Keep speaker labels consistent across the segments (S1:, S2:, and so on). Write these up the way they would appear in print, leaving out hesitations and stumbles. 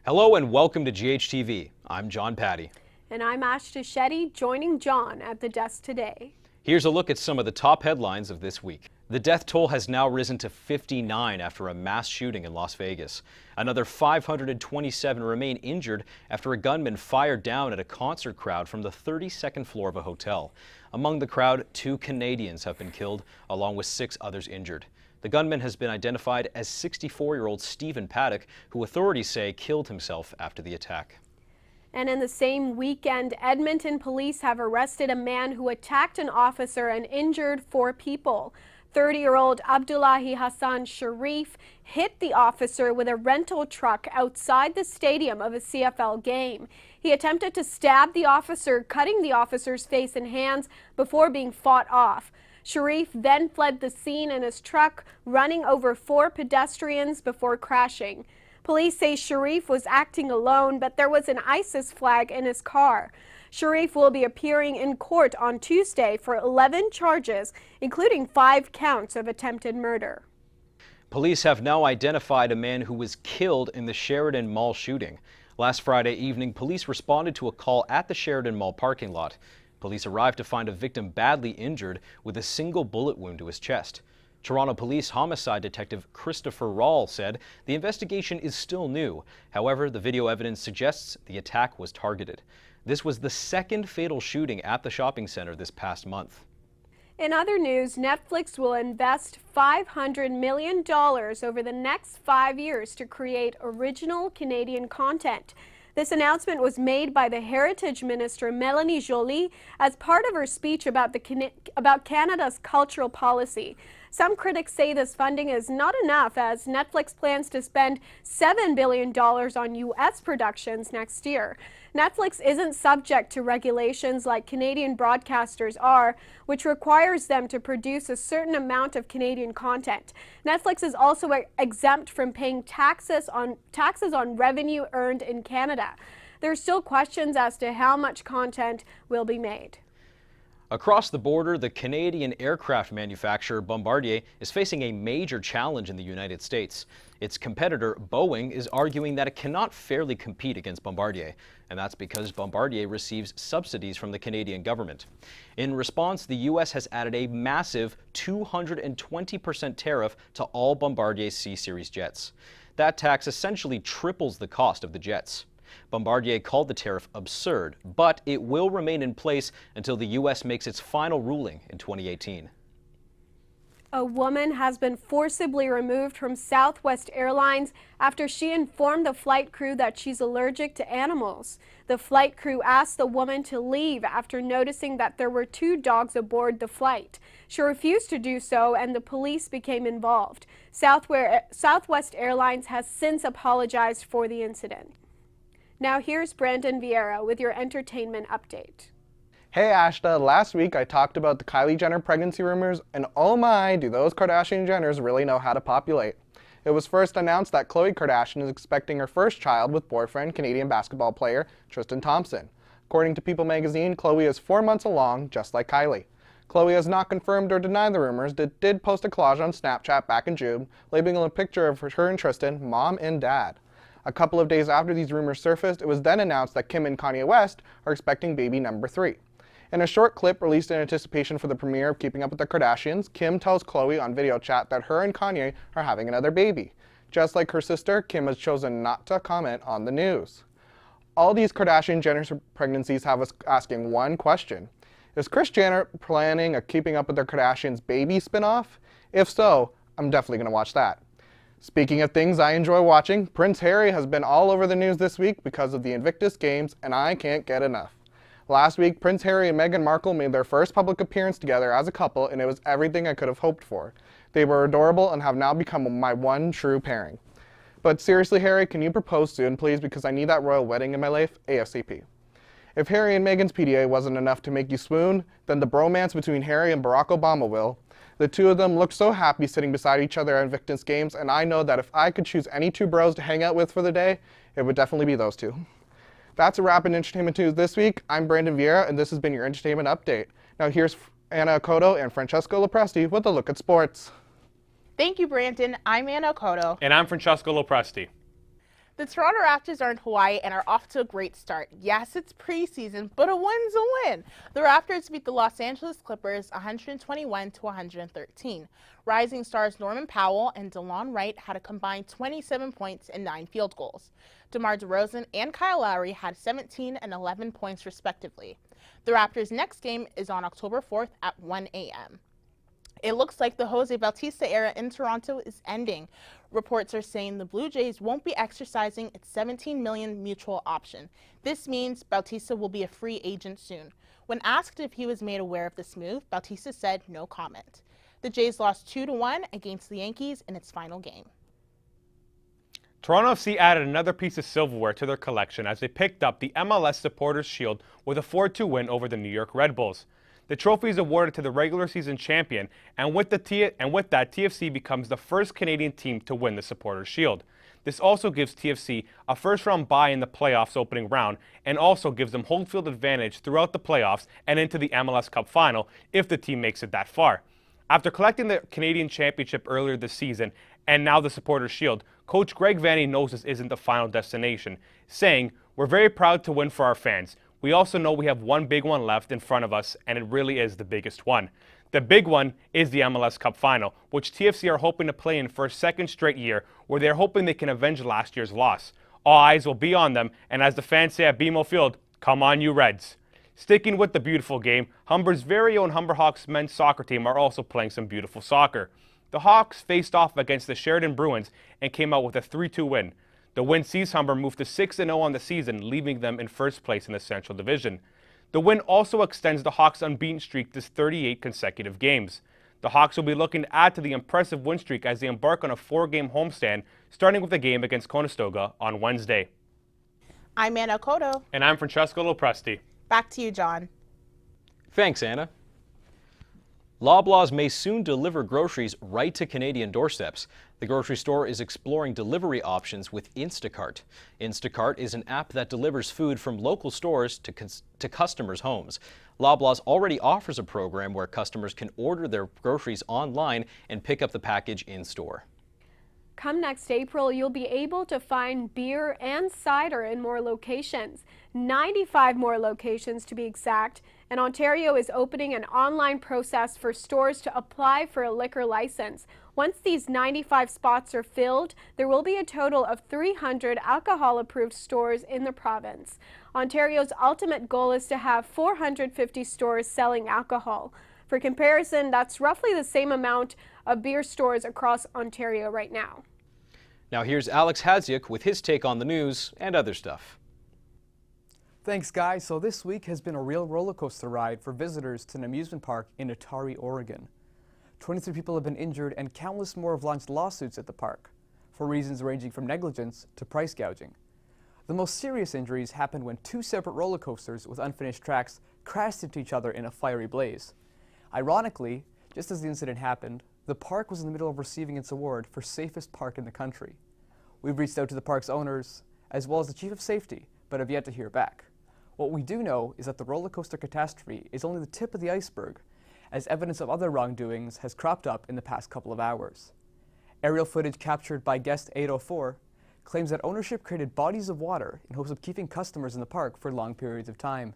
S1: Hello and welcome to GHTV. I'm John Patty.
S2: And I'm Ashta Shetty, joining John at the desk today.
S1: Here's a look at some of the top headlines of this week. The death toll has now risen to 59 after a mass shooting in Las Vegas. Another 527 remain injured after a gunman fired down at a concert crowd from the 32nd floor of a hotel. Among the crowd, 2 Canadians have been killed, along with 6 others injured. The gunman has been identified as 64-year-old Stephen Paddock, who authorities say killed himself after the attack.
S2: And in the same weekend, Edmonton police have arrested a man who attacked an officer and injured 4 people. 30-year-old Abdullahi Hassan Sharif hit the officer with a rental truck outside the stadium of a CFL game. He attempted to stab the officer, cutting the officer's face and hands before being fought off. Sharif then fled the scene in his truck, running over 4 pedestrians before crashing. Police say Sharif was acting alone, but there was an ISIS flag in his car. Sharif will be appearing in court on Tuesday for 11 charges, including 5 counts of attempted murder.
S1: Police have now identified a man who was killed in the Sheridan Mall shooting. Last Friday evening, police responded to a call at the Sheridan Mall parking lot. Police arrived to find a victim badly injured with a single bullet wound to his chest. Toronto Police Homicide Detective Christopher Rawl said the investigation is still new. However, the video evidence suggests the attack was targeted. This was the 2nd fatal shooting at the shopping center this past month.
S2: In other news, Netflix will invest $500 million over the next 5 years to create original Canadian content. This announcement was made by the Heritage Minister Melanie Joly as part of her speech about Canada's cultural policy. Some critics say this funding is not enough, as Netflix plans to spend $7 billion on U.S. productions next year. Netflix isn't subject to regulations like Canadian broadcasters are, which requires them to produce a certain amount of Canadian content. Netflix is also exempt from paying taxes on revenue earned in Canada. There are still questions as to how much content will be made.
S1: Across the border, the Canadian aircraft manufacturer Bombardier is facing a major challenge in the United States. Its competitor, Boeing, is arguing that it cannot fairly compete against Bombardier, and that's because Bombardier receives subsidies from the Canadian government. In response, the U.S. has added a massive 220% tariff to all Bombardier C-Series jets. That tax essentially triples the cost of the jets. Bombardier called the tariff absurd, but it will remain in place until the U.S. makes its final ruling in 2018.
S2: A woman has been forcibly removed from Southwest Airlines after she informed the flight crew that she's allergic to animals. The flight crew asked the woman to leave after noticing that there were 2 dogs aboard the flight. She refused to do so, and the police became involved. Southwest Airlines has since apologized for the incident. Now here's Brandon Vieira with your entertainment update.
S3: Hey Ashta, last week I talked about the Kylie Jenner pregnancy rumors, and oh my, do those Kardashian Jenners really know how to populate. It was first announced that Khloe Kardashian is expecting her first child with boyfriend, Canadian basketball player Tristan Thompson. According to People magazine, Khloe is 4 months along, just like Kylie. Khloe has not confirmed or denied the rumors, but did post a collage on Snapchat back in June, labeling a picture of her and Tristan, mom and dad. A couple of days after these rumors surfaced, it was then announced that Kim and Kanye West are expecting baby number 3. In a short clip released in anticipation for the premiere of Keeping Up with the Kardashians, Kim tells Khloe on video chat that her and Kanye are having another baby. Just like her sister, Kim has chosen not to comment on the news. All these Kardashian-Jenner pregnancies have us asking one question. Is Kris Jenner planning a Keeping Up with the Kardashians baby spinoff? If so, I'm definitely going to watch that. Speaking of things I enjoy watching, Prince Harry has been all over the news this week because of the Invictus Games, and I can't get enough. Last week, Prince Harry and Meghan Markle made their first public appearance together as a couple, and it was everything I could have hoped for. They were adorable and have now become my one true pairing. But seriously, Harry, can you propose soon, please, because I need that royal wedding in my life ASAP. If Harry and Meghan's PDA wasn't enough to make you swoon, then the bromance between Harry and Barack Obama will. The two of them look so happy sitting beside each other at Invictus Games, and I know that if I could choose any 2 bros to hang out with for the day, it would definitely be those 2. That's a wrap in entertainment news this week. I'm Brandon Vieira, and this has been your entertainment update. Now here's Anna Okoto and Francesco Lopresti with a look at sports.
S4: Thank you, Brandon. I'm Anna Okoto.
S5: And I'm Francesco Lopresti.
S4: The Toronto Raptors are in Hawaii and are off to a great start. Yes, it's preseason, but a win's a win. The Raptors beat the Los Angeles Clippers 121-113. Rising stars Norman Powell and DeLon Wright had a combined 27 points and 9 field goals. DeMar DeRozan and Kyle Lowry had 17 and 11 points respectively. The Raptors' next game is on October 4th at 1 a.m. It looks like the Jose Bautista era in Toronto is ending. Reports are saying the Blue Jays won't be exercising its $17 million mutual option. This means Bautista will be a free agent soon. When asked if he was made aware of this move, Bautista said no comment. The Jays lost 2-1 against the Yankees in its final game.
S5: Toronto FC added another piece of silverware to their collection as they picked up the MLS Supporters Shield with a 4-2 win over the New York Red Bulls. The trophy is awarded to the regular season champion, and with that, TFC becomes the first Canadian team to win the Supporters Shield. This also gives TFC a first-round bye in the playoffs opening round, and also gives them home field advantage throughout the playoffs and into the MLS Cup final if the team makes it that far. After collecting the Canadian Championship earlier this season, and now the Supporters Shield, Coach Greg Vanney knows this isn't the final destination, saying, "We're very proud to win for our fans. We also know we have one big one left in front of us, and it really is the biggest one. The big one is the MLS Cup Final, which TFC are hoping to play in for a second straight year, where they're hoping they can avenge last year's loss. All eyes will be on them, and as the fans say at BMO Field, come on you Reds." Sticking with the beautiful game, Humber's very own Humber Hawks men's soccer team are also playing some beautiful soccer. The Hawks faced off against the Sheridan Bruins and came out with a 3-2 win. The win sees Humber move to 6-0 on the season, leaving them in first place in the Central Division. The win also extends the Hawks' unbeaten streak to 38 consecutive games. The Hawks will be looking to add to the impressive win streak as they embark on a 4-game homestand, starting with a game against Conestoga on Wednesday.
S4: I'm Anna Cotto.
S5: And I'm Francesco Lopresti.
S4: Back to you, John.
S1: Thanks, Anna. Loblaws may soon deliver groceries right to Canadian doorsteps. The grocery store is exploring delivery options with Instacart. Instacart is an app that delivers food from local stores to customers' homes. Loblaws already offers a program where customers can order their groceries online and pick up the package in store.
S2: Come next April, you'll be able to find beer and cider in more locations, 95 more locations to be exact, and Ontario is opening an online process for stores to apply for a liquor license. Once these 95 spots are filled, there will be a total of 300 alcohol-approved stores in the province. Ontario's ultimate goal is to have 450 stores selling alcohol. For comparison, that's roughly the same amount of beer stores across Ontario right now.
S1: Now here's Alex Hadziuk with his take on the news and other stuff.
S6: Thanks, guys. So this week has been a real roller coaster ride for visitors to an amusement park in Otari, Oregon. 23 people have been injured and countless more have launched lawsuits at the park for reasons ranging from negligence to price gouging. The most serious injuries happened when 2 separate roller coasters with unfinished tracks crashed into each other in a fiery blaze. Ironically, just as the incident happened, the park was in the middle of receiving its award for safest park in the country. We've reached out to the park's owners, as well as the chief of safety, but have yet to hear back. What we do know is that the roller coaster catastrophe is only the tip of the iceberg, as evidence of other wrongdoings has cropped up in the past couple of hours. Aerial footage captured by guest 804 claims that ownership created bodies of water in hopes of keeping customers in the park for long periods of time.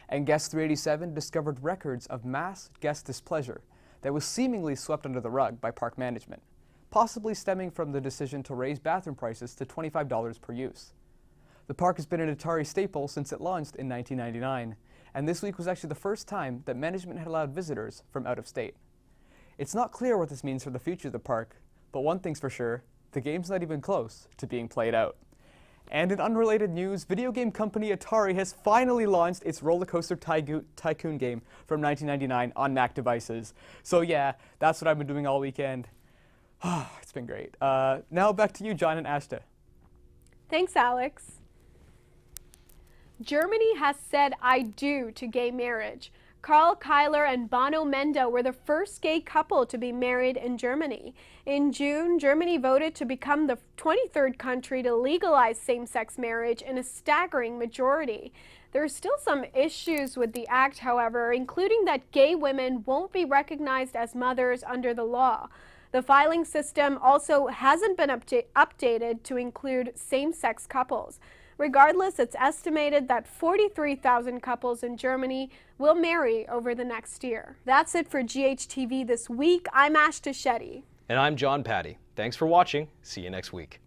S6: And guest 387 discovered records of mass guest displeasure that was seemingly swept under the rug by park management, possibly stemming from the decision to raise bathroom prices to $25 per use. The park has been an Otari staple since it launched in 1999, and this week was actually the first time that management had allowed visitors from out of state. It's not clear what this means for the future of the park, but one thing's for sure, the game's not even close to being played out. And in unrelated news, video game company Atari has finally launched its RollerCoaster Tycoon game from 1999 on Mac devices. So yeah, that's what I've been doing all weekend. It's been great. Now back to you, John and Ashta.
S2: Thanks, Alex. Germany has said I do to gay marriage. Carl Kyler and Bono Mendo were the first gay couple to be married in Germany. In June, Germany voted to become the 23rd country to legalize same-sex marriage in a staggering majority. There are still some issues with the act, however, including that gay women won't be recognized as mothers under the law. The filing system also hasn't been updated to include same-sex couples. Regardless, it's estimated that 43,000 couples in Germany will marry over the next year. That's it for GHTV this week. I'm Ash Shetty.
S1: And I'm John Patty. Thanks for watching. See you next week.